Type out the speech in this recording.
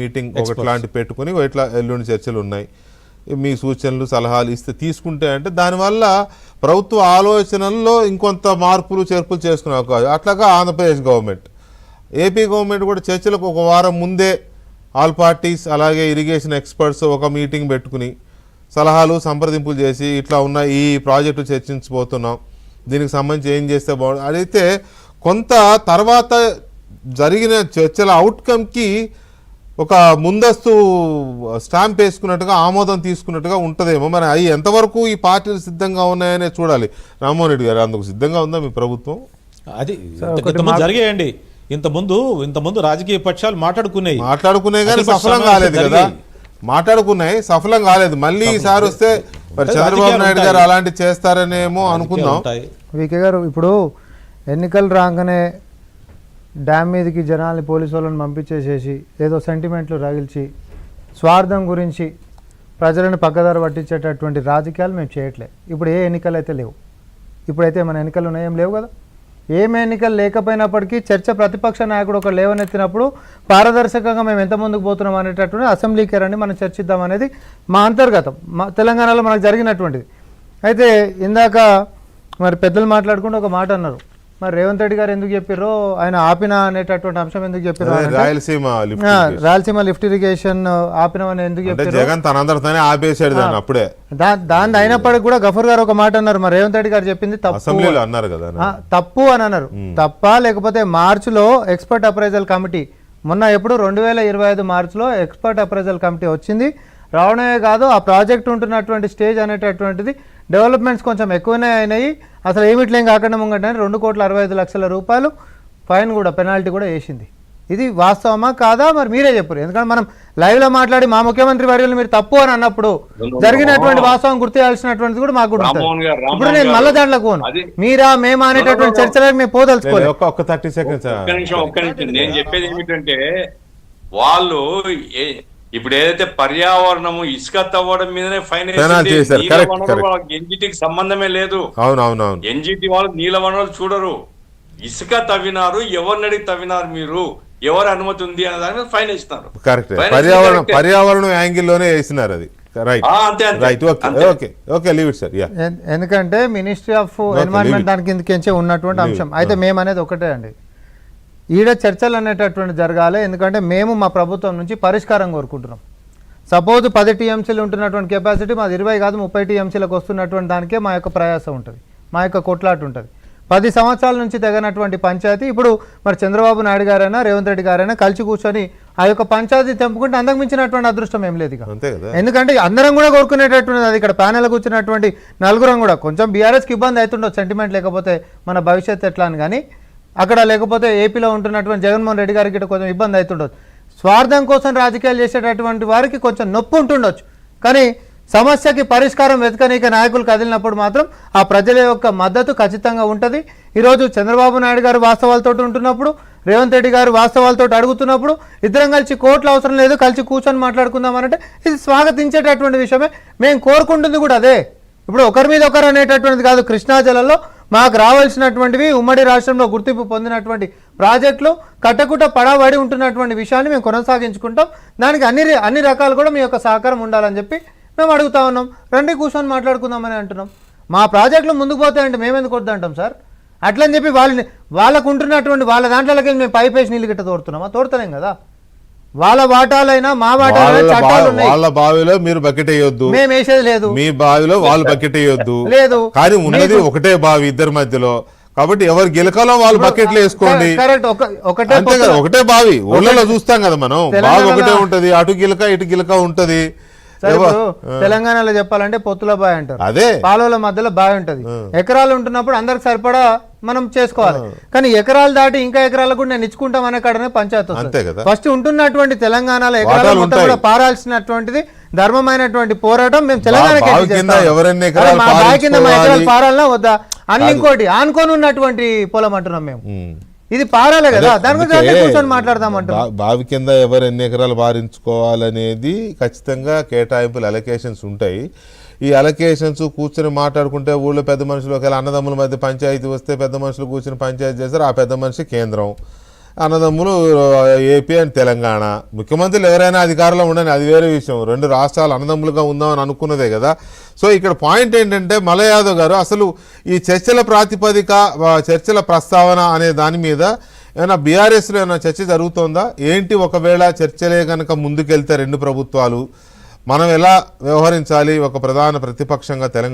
Meeting ఒకట్లాంటి పెట్టుకుని ఇట్లా ఎల్లుండి చర్చలు ఉన్నాయి, మీ సూచనలు సలహాలు ఇస్తే తీసుకుంటే అంటే దానివల్ల ప్రభుత్వ ఆలోచనల్లో ఇంకొంత మార్పులు చేర్పులు చేసుకునే అవకాశం. అట్లాగా ఆంధ్రప్రదేశ్ గవర్నమెంట్, ఏపీ గవర్నమెంట్ కూడా చర్చలకు ఒక వారం ముందే ఆల్ పార్టీస్ అలాగే ఇరిగేషన్ ఎక్స్పర్ట్స్ ఒక మీటింగ్ పెట్టుకుని సలహాలు సంప్రదింపులు చేసి ఇట్లా ఉన్న ఈ ప్రాజెక్టు చర్చించబోతున్నాం, దీనికి సంబంధించి ఏం చేస్తే బాగుంటుంది అదైతే కొంత తర్వాత జరిగిన చర్చల అవుట్కమ్కి ఒక ముందస్తు స్టాంప్ వేసుకున్నట్టుగా ఆమోదం తీసుకున్నట్టుగా ఉంటుందేమో. మరి అవి ఎంతవరకు ఈ పార్టీలు సిద్ధంగా ఉన్నాయనే చూడాలి. రామ్మోహన్ రెడ్డి గారు, అందుకు సిద్ధంగా ఉందా మీ ప్రభుత్వం? అది జరిగాయండి. ఇంతకుముందు రాజకీయ పక్షాలు మాట్లాడుకున్నాయి కానీ సఫలం కాలేదు కదా. మాట్లాడుకున్నాయి, సఫలం కాలేదు. మళ్ళీ ఈసారి వస్తే మరి చంద్రబాబు నాయుడు గారు అలాంటివి చేస్తారనేమో అనుకుందాం. వికే గారు, ఇప్పుడు ఎన్నికలు రాగానే డ్యామ్ మీదకి జనాల్ని పోలీసు వాళ్ళని పంపించేసేసి ఏదో సెంటిమెంట్లు రగిల్చి స్వార్థం గురించి ప్రజలను పక్కదారి పట్టించేటటువంటి రాజకీయాలు మేము చేయట్లే. ఇప్పుడు ఏ ఎన్నికలు అయితే లేవు, ఇప్పుడైతే మన ఎన్నికలు ఉన్నాయి, ఏం లేవు కదా. ఏం ఎన్నికలు లేకపోయినప్పటికీ చర్చ ప్రతిపక్ష నాయకుడు ఒక లేవనెత్తినప్పుడు పారదర్శకంగా మేము ఎంత ముందుకు పోతున్నాం అనేటటువంటి అసెంబ్లీకి రండి మనం చర్చిద్దాం అనేది మా అంతర్గతం, మా తెలంగాణలో మనకు జరిగినటువంటిది. అయితే ఇందాక మరి పెద్దలు మాట్లాడుకుంటూ ఒక మాట అన్నారు, మరి రేవంత్ రెడ్డి గారు ఎందుకు చెప్పారో ఆయన ఆపిన అనేటటువంటి అంశం ఎందుకు చెప్పారు, రాయలసీమ లిఫ్ట్ ఇరిగేషన్ ఆపినమని ఎందుకు చెప్పారు, దాన్ని అయినప్పటికీ కూడా గఫూర్ గారు ఒక మాట అన్నారు, మరి రేవంత్ రెడ్డి గారు చెప్పింది తప్పు అని అన్నారు. తప్ప లేకపోతే మార్చిలో ఎక్స్పర్ట్ అప్రైజల్ కమిటీ, మొన్న ఎప్పుడు 2025 మార్చిలో ఎక్స్పర్ట్ అప్రైజల్ కమిటీ వచ్చింది. రావడమే కాదు, ఆ ప్రాజెక్ట్ ఉంటున్నటువంటి స్టేజ్ అనేటటువంటిది డెవలప్మెంట్స్ కొంచెం ఎక్కువనే అయినాయి, అసలు ఏమిట్లేం కాకుండా ముంగంటే 2,65,00,000 రూపాయలు ఫైన్ కూడా, పెనాల్టీ కూడా వేసింది. ఇది వాస్తవమా కాదా మరి మీరే చెప్పారు. ఎందుకంటే మనం లైవ్లో మాట్లాడి మా ముఖ్యమంత్రి వర్యులు మీరు తప్పు అని అన్నప్పుడు జరిగినటువంటి వాస్తవం గుర్తు చేయాల్సినటువంటిది కూడా మాకు కూడా ఉంటుంది. ఇప్పుడు నేను మళ్ళా దాంట్లో పోను, మీరా మేమా అనేటటువంటి చర్చలకు మేము పోదలుచుకోలేదు. నేను చెప్పేది ఏమిటంటే వాళ్ళు ఇప్పుడు ఏదైతే పర్యావరణము ఇసుక తవ్వడం మీదనే ఫైన్ ఎన్జిటికి సంబంధమే లేదు. ఎన్జిటి వాళ్ళు నీళ్ళ వనరులు చూడరు, ఇసుక తవ్వినారు, ఎవరిని అడిగి తవ్వినారు, మీరు ఎవరు అనుమతి ఉంది అనే దాని మీద ఫైన్ ఇస్తున్నారు. పర్యావరణం యాంగిల్లోనే వేసినారు అది. ఎందుకంటే మినిస్ట్రీ ఆఫ్ ఎన్వైరన్మెంట్ దాని కిందకించే ఉన్నటువంటి అంశం. అయితే మేము అనేది ఒకటే అండి, ఈడ చర్చలు అనేటటువంటి జరగాలి. ఎందుకంటే మేము మా ప్రభుత్వం నుంచి పరిష్కారం కోరుకుంటున్నాం. సపోజ్ 10 టీఎంసీలు ఉంటున్నటువంటి కెపాసిటీ మాది 20 కాదు 30 టీఎంసీలకు వస్తున్నటువంటి దానికే మా యొక్క ప్రయాసం ఉంటుంది, మా యొక్క కొట్లాట ఉంటుంది. 10 సంవత్సరాల నుంచి తెగనటువంటి పంచాయతీ ఇప్పుడు మరి చంద్రబాబు నాయుడు గారైనా రేవంత్ రెడ్డి గారైనా కలిసి కూర్చొని ఆ యొక్క పంచాయతీ తెంపుకుంటే అంతకు మించినటువంటి అదృష్టం ఏం లేదు. ఎందుకంటే అందరం కూడా కోరుకునేటటువంటిది అది. ఇక్కడ ప్యానెల్ కూర్చున్నటువంటి నలుగురం కూడా కొంచెం బీఆర్ఎస్కి ఇబ్బంది అవుతుండొచ్చు, సెంటిమెంట్ లేకపోతే మన భవిష్యత్తు ఎట్లా అని, కానీ అక్కడ లేకపోతే ఏపీలో ఉంటున్నటువంటి జగన్మోహన్ రెడ్డి గారికి కొంచెం ఇబ్బంది అవుతుండొచ్చు. స్వార్థం కోసం రాజకీయాలు చేసేటటువంటి వారికి కొంచెం నొప్పి ఉంటుండొచ్చు, కానీ సమస్యకి పరిష్కారం వెతకనీక నాయకులు కదిలినప్పుడు మాత్రం ఆ ప్రజల యొక్క మద్దతు ఖచ్చితంగా ఉంటుంది. ఈరోజు చంద్రబాబు నాయుడు గారు వాస్తవాలతో ఉంటున్నప్పుడు, రేవంత్ రెడ్డి గారు వాస్తవాలతో అడుగుతున్నప్పుడు ఇద్దరం కలిసి కోర్టులు అవసరం లేదు, కలిసి కూర్చొని మాట్లాడుకుందామనంటే ఇది స్వాగతించేటటువంటి విషయమే. మేము కోరుకుంటుంది కూడా అదే. ఇప్పుడు ఒకరి మీద ఒకరు అనేటటువంటిది కాదు. కృష్ణా జలాల్లో మాకు రావాల్సినటువంటివి ఉమ్మడి రాష్ట్రంలో గుర్తింపు పొందినటువంటి ప్రాజెక్టులు కట్టకుట్ట పడబడి ఉంటున్నటువంటి విషయాన్ని మేము కొనసాగించుకుంటాం. దానికి అన్ని రకాలు కూడా మీ యొక్క సహకారం ఉండాలని చెప్పి మేము అడుగుతా ఉన్నాం. రండి కూర్చొని మాట్లాడుకుందామని అంటున్నాం. మా ప్రాజెక్టులు ముందుకు పోతాయంటే మేమెందుకు వద్దంటాం సార్? అట్లని చెప్పి వాళ్ళకు ఉంటున్నటువంటి వాళ్ళ దాంట్లోకి మేము పైపేసి నీళ్ళు గిట్ట తోడుతున్నామా? తోడుతున్నాం కదా. వాళ్ళ వాటాలైనా మా వాటాలైనా చట్టాలు ఉన్నాయి. వాళ్ళ బావిలో మీరు బకెట్ వేయొద్దు, మేము వేసేది లేదు. మీ బావిలో వాళ్ళు బకెట్ వేయొద్దు లేదు, కానీ ఉన్నది ఒకటే బావి ఇద్దరి మధ్యలో. కాబట్టి ఎవరు గిలకాలో వాళ్ళు బకెట్లు వేసుకోండి. ఒకటే బావి ఊళ్ళలో చూస్తాం కదా మనం, బావి ఒకటే ఉంటది, అటు గిలక ఇటు గిలక ఉంటది. తెలంగాణలో చెప్పాలంటే పొత్తుల బావి అంటారు, అదే పాలల మధ్యలో బావి ఉంటది. ఎకరాలు ఉంటున్నప్పుడు అందరికి సరిపడా మనం చేసుకోవాలి, కానీ ఎకరాలు దాటి ఇంకా ఎకరాలు కూడా నేను ఇచ్చుకుంటాం అనే కాడనే పంచాయతీ. ఫస్ట్ ఉంటున్నటువంటి తెలంగాణలో ఎకరాలు మొత్తం కూడా పారాల్సినటువంటిది ధర్మమైనటువంటి పోరాటం మేము తెలంగాణకి పారాలనా వద్దా అని ఇంకోటి ఆనుకొని ఉన్నటువంటి పొలం అంటున్నాం మేము. ఇది పారాలే కదా, దాని గురించి కూర్చొని మాట్లాడదామంట. బావి కింద ఎవరు ఎన్ని ఎకరాలు పారించుకోవాలనేది ఖచ్చితంగా కేటాయింపులు అలొకేషన్స్ ఉంటాయి. ఈ అలొకేషన్స్ కూర్చొని మాట్లాడుకుంటే ఊళ్ళో పెద్ద మనుషులు ఒకవేళ అన్నదమ్ముల మధ్య పంచాయతీ వస్తే పెద్ద మనుషులు కూర్చొని పంచాయతీ చేస్తారు. ఆ పెద్ద మనిషి కేంద్రం, అన్నదమ్ములు ఏపీ అండ్ తెలంగాణ. ముఖ్యమంత్రులు ఎవరైనా అధికారంలో ఉండని అది వేరే విషయం, రెండు రాష్ట్రాలు అన్నదమ్ములుగా ఉందామని అనుకున్నదే కదా. సో ఇక్కడ పాయింట్ ఏంటంటే మల్ల యాదవ్ గారు అసలు ఈ చర్చల ప్రాతిపదిక, చర్చల ప్రస్తావన అనే దాని మీద ఏమైనా బీఆర్ఎస్లో ఏమైనా చర్చ జరుగుతోందా ఏంటి? ఒకవేళ చర్చలే కనుక ముందుకెళ్తే రెండు ప్రభుత్వాలు మనం ఎలా వ్యవహరించాలి ఒక ప్రధాన ప్రతిపక్షంగా తెలంగాణ